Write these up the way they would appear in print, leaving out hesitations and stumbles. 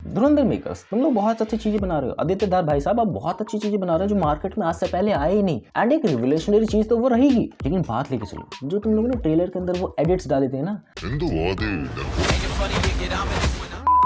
धुरंधर makers, तुम लोग बहुत अच्छी चीजें बना रहे हो। आदित्य धार भाई साहब, आप बहुत अच्छी चीजें बना रहे हो जो मार्केट में आज से पहले आए ही नहीं, एंड एक रिवोल्यूशनरी चीज तो वो रहेगी। लेकिन बात लेके चलो, जो तुम लोगों ने ट्रेलर के अंदर वो एडिट्स डाले थे ना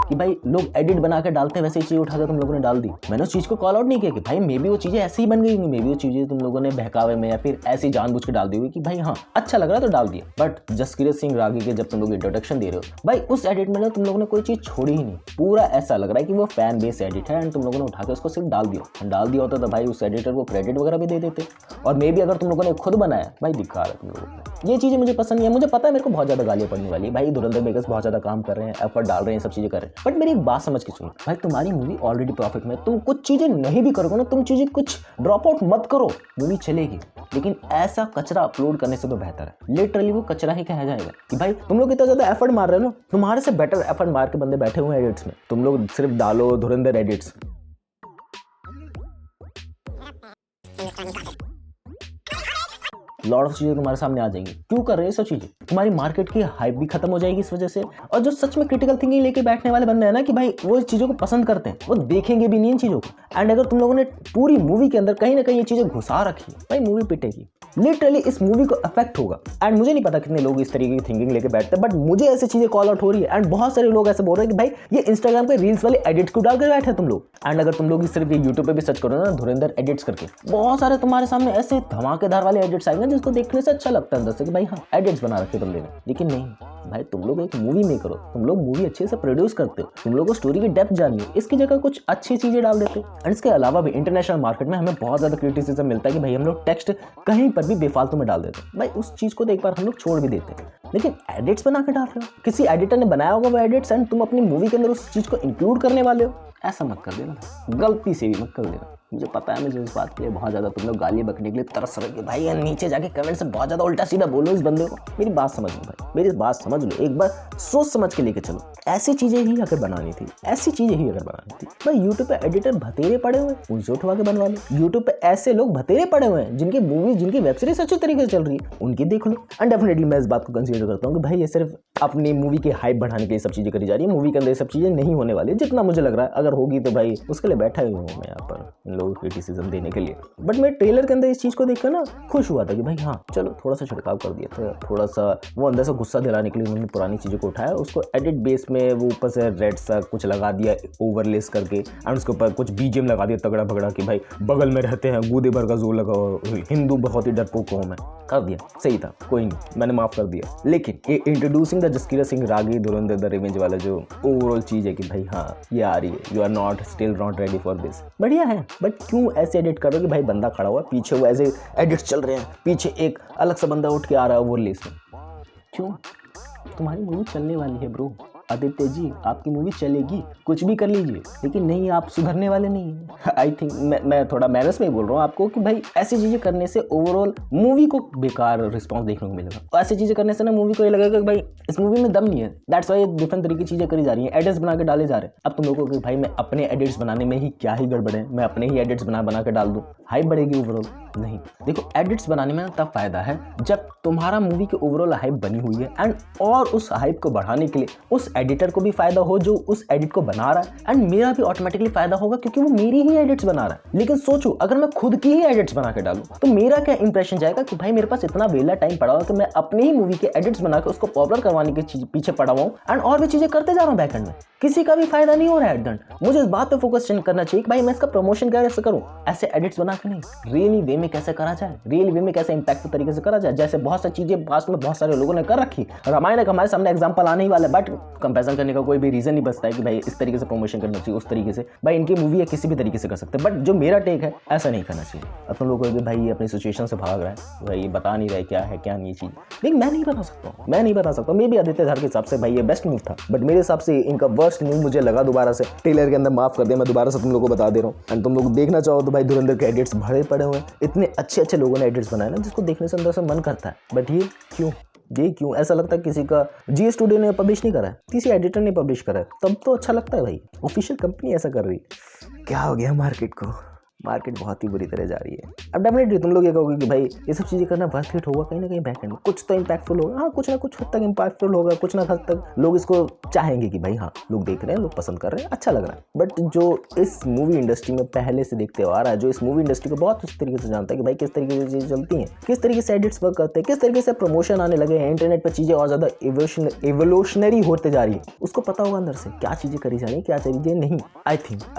कि भाई लोग एडिट बना के डालते हैं, वैसे ही चीज उठाकर तुम लोगों ने डाल दी। मैंने उस चीज को कॉल आउट नहीं किया कि भाई मे बी वो चीजें ऐसे ही बन गई होंगी, मे बी वो चीजें तुम लोगों ने बहकावे में या फिर ऐसी जानबूझ के डाल दी हुई कि भाई हाँ अच्छा लग रहा है तो डाल दिया। बट जसकीरत सिंह रागी के जब तुम लोग इंट्रोडक्शन दे रहे हो भाई, उस एडिट में तुम लोगों ने कोई चीज छोड़ी ही नहीं। पूरा ऐसा लग रहा है कि वो फैन बेस एडिट है, एंड तुम लोगों ने उठा के उसको सिर्फ डाल दिया होता तो भाई उस एडिटर को क्रेडिट वगैरह भी दे देते। और मे बी अगर तुम लोगों ने खुद बनाया, भाई दिखा रहा है तुम लोगों को, ये चीजें मुझे पसंद नहीं है। मुझे पता है मेरे को बहुत ज्यादा गालियां पड़ने वाली है भाई, धुरंधर मेकर्स बहुत ज्यादा काम कर रहे हैं, एफर्ट डाल रहे हैं, सब चीजें कर रहे हैं, बट मेरी एक बात समझ के सुनो भाई, तुम्हारी मूवी ऑलरेडी प्रॉफिट में, तुम कुछ चीजें नहीं भी करोगे ना, तुम चीजें कुछ ड्रॉप आउट मत करो, मूवी चलेगी। लेकिन ऐसा कचरा अपलोड करने से तो बेहतर है, लिटरली वो कचरा ही कहा जाएगा कि भाई तुम लोग इतना ज्यादा एफर्ट मार रहे हो ना, तुम्हारे से बेटर एफर्ट मार के बंदे बैठे हुए हैं एडिट्स में, तुम लोग सिर्फ डालो धुरंधर एडिट्स। लॉट ऑफ चीजें तुम्हारे सामने आ जाएंगी। क्यों कर रहे हैं सब चीजें? तुम्हारी मार्केट की हाइप भी खत्म हो जाएगी इस वजह से। और जो सच में क्रिटिकल थिंकिंग लेके बैठने वाले बंदे हैं ना कि भाई वो इस चीजों को पसंद करते हैं, वो देखेंगे भी नहीं इन चीजों को। एंड अगर तुम लोगों ने पूरी मूवी के अंदर कहीं ना कहीं ये चीजें घुसा रखी, भाई मूवी पिटेगी, लिटरली इस मूवी को अफेक्ट होगा। एंड मुझे नहीं पता कितने लोग इस तरीके की थिंकिंग लेके बैठते हैं, बट मुझे ऐसी चीजें कॉल आउट हो रही है। एंड बहुत सारे लोग ऐसे बोल रहे हैं कि भाई ये इंस्टाग्राम पे रील्स वाले एडिट्स को डाल कर बैठे हैं तुम लोग। एंड अगर तुम लोग सिर्फ यूट्यूब पे भी सर्च करो ना धुरंधर एडिट्स करके, बहुत सारे तुम्हारे सामने ऐसे धमाकेदार वाले एडिट्स आएंगे जिसको देखने से अच्छा लगता है अंदर से कि भाई हाँ एडिट्स बना रखे बंदे ने। लेकिन नहीं भाई, तुम लोग एक मूवी मेकर हो, तुम लोग मूवी अच्छे से प्रोड्यूस करते हो, तुम लोगों को स्टोरी की डेप्थ जाननी है, इसकी जगह कुछ अच्छी चीजें डाल देते हो। एंड इसके अलावा भी इंटरनेशनल मार्केट में हमें बहुत ज्यादा क्रिटिसिज्म मिलता है कि भाई हम लोग टेक्स्ट कहीं पर भी बेफालतू में डाल देते हैं। भाई उस चीज को तो एक बार हम लोग छोड़ भी देते हैं, लेकिन एडिट्स बना के डाल रहे हो, किसी एडिटर ने बनाया होगा वो एडिट्स, एंड तुम अपनी मूवी के अंदर उस चीज को इंक्लूड करने वाले हो। ऐसा मत कर देना, गलती से भी मत कर देना। मुझे पता है, मुझे इस बात के लिए बहुत ज्यादा तुम लोग गाली बकने के लिए तरस रहे हो भाई, यार नीचे जाके कमेंट से बहुत ज्यादा उल्टा सीधा बोलो इस बंदे को। मेरी बात समझ लो भाई, मेरी बात समझ लो, एक बार सोच समझ के लेके चलो। ऐसी चीजें ही अगर बनानी थी, ऐसी चीजें ही अगर बनानी थी भाई, यूट्यूब पे एडिटर भतेरे पड़े हुए हैं, उनसे उठवा के बनवा लो। यूट्यूब पे ऐसे लोग भतेरे पड़े हुए हैं जिनकी मूवी, जिनकी वेब सीरीज अच्छी तरीके से चल रही है, उनकी देख लो। एंड डेफिनेटली मैं इस बात को कंसीडर करता हूँ कि भाई ये सिर्फ अपनी मूवी की हाइप बढ़ाने के लिए सब चीजें करी जा रही है, मूवी के अंदर ये सब चीजें नहीं होने वाली, जितना मुझे लग रहा है। अगर होगी तो भाई उसके लिए बैठा ही हूँ मैं यहाँ पर इन लोगों को क्रिटिसिज्म देने के लिए। बट मैं ट्रेलर के अंदर इस चीज को देखकर ना खुश हुआ था कि भाई हाँ चलो थोड़ा सा छिड़काव कर दिया था, थोड़ा सा वो अंदर से गुस्सा दिलाने के लिए उन्होंने पुरानी चीजों को उठाया, उसको एडिट बेस में वो ऊपर से रेड सा कुछ लगा दिया ओवरलेस करके, एंड उसके ऊपर कुछ बीजीएम लगा दिया तगड़ा भगड़ा कि भाई बगल में रहते हैं गूदे भर का जोर लगा, हिंदू बहुत ही डरपोक हूं मैं। कर दिया, सही था, कोई नहीं, मैंने माफ कर दिया। लेकिन ये introducing the Jaskirat Singh ragi Dhurandhar the revenge वाला जो ओवरऑल चीज है कि भाई हाँ ये आ रही है, you are not still not ready for this, बढ़िया है। बट क्यों ऐसे एडिट करो कि भाई बंदा खड़ा हुआ पीछे, वो ऐसे एडिट्स चल रहे हैं, पीछे एक अलग सा बंदा उठ के आ रहा है ओवरलेस में। क्यों? तुम्हारी मूवी चलने वाली है ब्रो, आदित्य जी आपकी मूवी चलेगी, कुछ भी कर लीजिए, लेकिन नहीं, आप सुधरने वाले नहीं हैं। आई थिंक मैं थोड़ा मैनर्स में ही बोल रहा हूँ आपको कि भाई ऐसी चीज़ें करने से ओवरऑल मूवी को बेकार रिस्पांस देखने को मिलेगा। और ऐसी चीज़ें करने से ना मूवी को ये लगेगा कि भाई इस मूवी में दम नहीं है, दैट्स वाई डिफरेंट तरीके की चीज़ें करी जा रही हैं, एडिट्स बना के डाले जा रहे हैं। अब तुम लोगों को भाई मैं अपने एडिट्स बनाने में ही क्या ही गड़बड़ है, मैं अपने ही एडिट्स बना के डाल दूँ, हाइप बढ़ेगी ओवरऑल? नहीं। देखो एडिट्स बनाने में तब फायदा है जब तुम्हारा मूवी की ओवरऑल हाइप बनी हुई है, एंड और उस हाइप को बढ़ाने के लिए उस एडिटर को भी फायदा हो जो उस एडिट को बना रहा है, एंड मेरा भी ऑटोमेटिकली फायदा होगा क्योंकि वो मेरी ही एडिट्स बना रहा है। लेकिन सोचो अगर मैं खुद की ही एडिट्स बना के डालूं तो मेरा क्या इंप्रेशन जाएगा कि भाई मेरे पास इतना वेला टाइम पड़ा हुआ कि मैं अपनी ही मूवी के एडिट्स बना के उसको पॉपुलर करवाने के पीछे पड़ा हुआ हूं, एंड और भी चीजें करते जा रहा हूं बैकएंड में, किसी का भी फायदा नहीं हो रहा है एट द एंड। मुझे इस बात पे फोकस करना चाहिए कि भाई मैं इसका प्रमोशन कैसे करूं, ऐसे एडिट्स बना के नहीं, रियली वे में कैसे करा जाए, रियली वे में कैसे इंपैक्टफुल तरीके से करा जाए, जैसे बहुत सारी चीजें पास्ट में बहुत सारे लोगों ने कर रखी। रामायण का हमारे सामने एग्जांपल आने ही वाला है, बट कंपैरिजन करने का कोई भी रीजन नहीं बचता है कि भाई इस तरीके से प्रमोशन करना चाहिए, उस तरीके से। भाई इनकी मूवी है किसी भी तरीके से कर सकते हैं, बट जो मेरा टेक है ऐसा नहीं करना चाहिए। अब तुम लोगों को भाई ये अपनी सिचुएशन से भाग रहा है, भाई ये बता नहीं रहा क्या है क्या नहीं चीज, लेकिन मैं नहीं बता सकता मे भी आदित्य धार के हिसाब से भाई ये बेस्ट मूव था, बट मेरे हिसाब से इनका वर्स्ट मूव मुझे लगा दोबारा से ट्रेलर के अंदर। माफ कर दिया, मैं दोबारा से तुम लोगों को बता दे रहा हूँ, एंड तुम लोग देखना चाहो तो भाई धुरंधर के एडिट्स भरे पड़े हुए हैं, इतने अच्छे लोगों ने एडिट्स बनाए ना जिसको देखने से अंदर से मन करता है। बट ये क्यों ऐसा लगता है किसी का जी स्टूडियो ने पब्लिश नहीं करा है, किसी एडिटर ने पब्लिश करा है, तब तो अच्छा लगता है भाई। ऑफिशियल कंपनी ऐसा कर रही है, क्या हो गया मार्केट को? मार्केट बहुत ही बुरी तरह जा रही है। अब डेफिनेटली तुम लोग ये कहोगे कि भाई ये सब चीज़ें करना वर्थ इट होगा, कहीं ना कहीं बैक एंड में कुछ तो इम्पैक्टफुल होगा। हाँ, कुछ ना कुछ हद तक इम्पैक्टफुल होगा, कुछ ना हद तक लोग इसको चाहेंगे कि भाई हाँ लोग देख रहे हैं, लोग पसंद कर रहे हैं, अच्छा लग रहा है। बट जो इस मूवी इंडस्ट्री में पहले से देखते आ रहा है, जो इस मूवी इंडस्ट्री को बहुत उस तरीके से जानता है कि भाई किस तरीके से चीज़ें चलती हैं, किस तरीके से एडिट्स वर्क करते हैं, किस तरीके से प्रमोशन आने लगे हैं, इंटरनेट पर चीज़ें और ज़्यादा एवोल्यूशनरी होते जा रही है, उसको पता होगा अंदर से क्या चीज़ें करी जा रही हैं, क्या चीज़ें नहीं। आई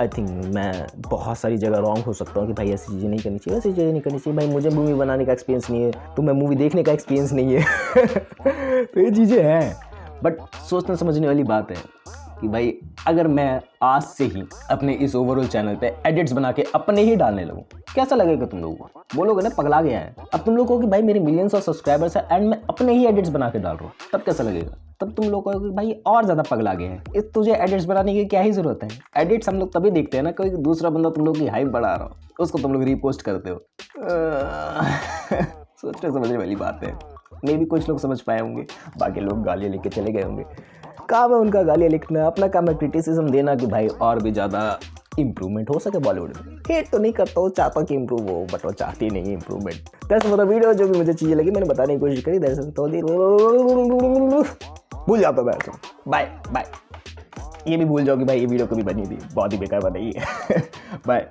थिंक मैं बहुत सारी जगह रॉन्ग हो सकता हूँ कि भाई ऐसी चीज़ें नहीं करनी चाहिए, ऐसी चीज़ें नहीं करनी चाहिए। भाई मुझे मूवी बनाने का एक्सपीरियंस नहीं है, तो मैं मूवी देखने का एक्सपीरियंस नहीं है तो ये चीज़ें हैं। बट सोचने समझने वाली बात है कि भाई अगर मैं आज से ही अपने इस ओवरऑल चैनल पे एडिट्स बना के अपने ही डालने लगूँ, कैसा लगेगा तुम लोगों को? बोलोगे ना पगला गया है। अब तुम लोग को कि भाई मेरे मिलियंस ऑफ सब्सक्राइबर्स है एंड मैं अपने ही एडिट्स बना के डाल रहा हूँ, तब कैसा लगेगा? तब तुम लोग को भाई और ज़्यादा पगला गया है, इस तुझे एडिट्स बनाने की क्या ही ज़रूरत है। एडिट्स हम लोग तभी देखते हैं ना, कोई दूसरा बंदा तुम लोग की हाइप बढ़ा रहा हो, उसको तुम लोग रीपोस्ट करते हो। सोचने समझने वाली बात है। मे भी कुछ लोग समझ पाए होंगे, बाकी लोग गालियाँ लिख के चले गए होंगे। काम है उनका गालियाँ लिखना, अपना काम है क्रिटिसिज्म देना कि भाई और भी ज़्यादा इंप्रूवमेंट हो सके बॉलीवुड में। हेट तो नहीं करता हूँ, चाहता कि इंप्रूव हो, बट वो चाहती नहीं इंप्रूवमेंट। दैट्स मतलब वीडियो जो भी मुझे चीज़ें लगी मैंने बताने की कोशिश करी। भूल जाता मैं। Bye bye. ये भी भूल जाओ कि भाई ये वीडियो कभी बनी थी, बहुत ही बेकार बनाई है। बाय।